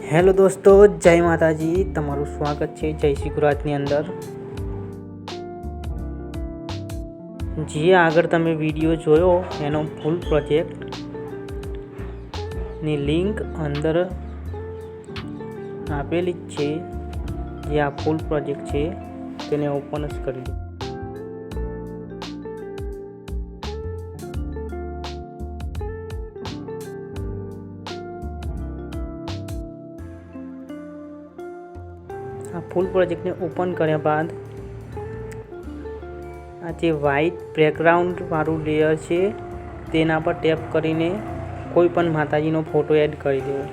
Hello દોસ્તો, જય માતાજી. તમારું સ્વાગત છે જય શ્રી ગુજરાતની અંદર. જે આગળ તમે વિડીયો જોયો એનો ફૂલ પ્રોજેક્ટની લિંક અંદર આપેલી જ છે. જે આ ફૂલ પ્રોજેક્ટ છે તેને ઓપન જ કરી દો. આ ફૂલ પ્રોજેક્ટને ઓપન કર્યા બાદ આ જે વ્હાઇટ બેકગ્રાઉન્ડ વાળું લેયર છે તેના પર ટેપ કરીને કોઈ પણ માતાજીનો ફોટો એડ કરી દેવો.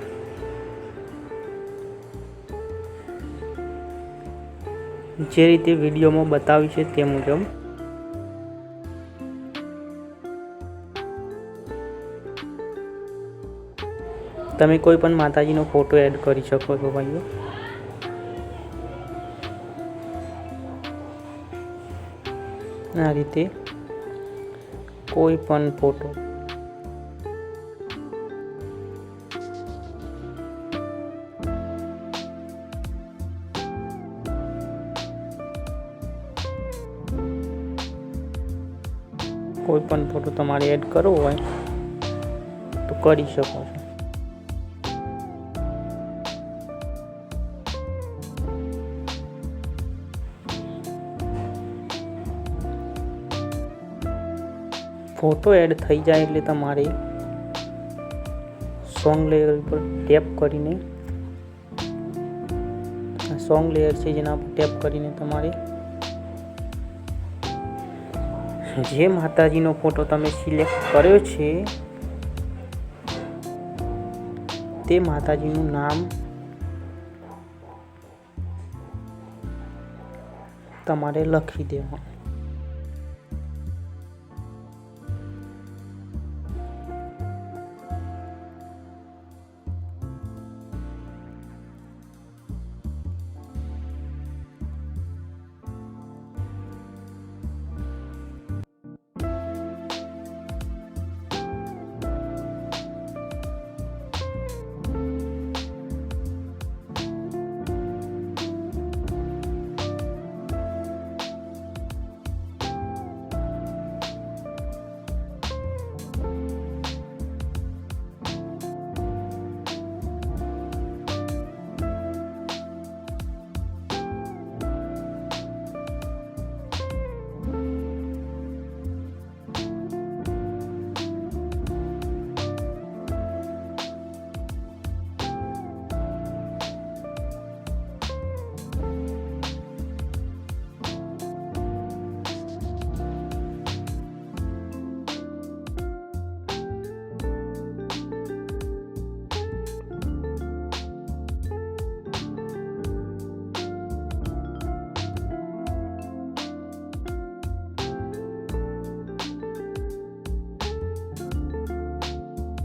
જે રીતે વિડીયોમાં બતાવ્યું છે તે મુજબ તમે કોઈ પણ માતાજીનો ફોટો એડ કરી શકો છો ભાઈઓ. આ રીતે કોઈ પણ ફોટો તમારે એડ કરવો હોય તો કરી શકો છો. ફોટો એડ થઈ જાય એટલે તમારે સોંગ લેયર પર ટેપ કરીને આ સોંગ લેયર છે જેના પર ટેપ કરીને તમારે જે માતાજીનો ફોટો તમે સિલેક્ટ કર્યો છે તે માતાજીનું નામ તમારે લખી દેવાનું.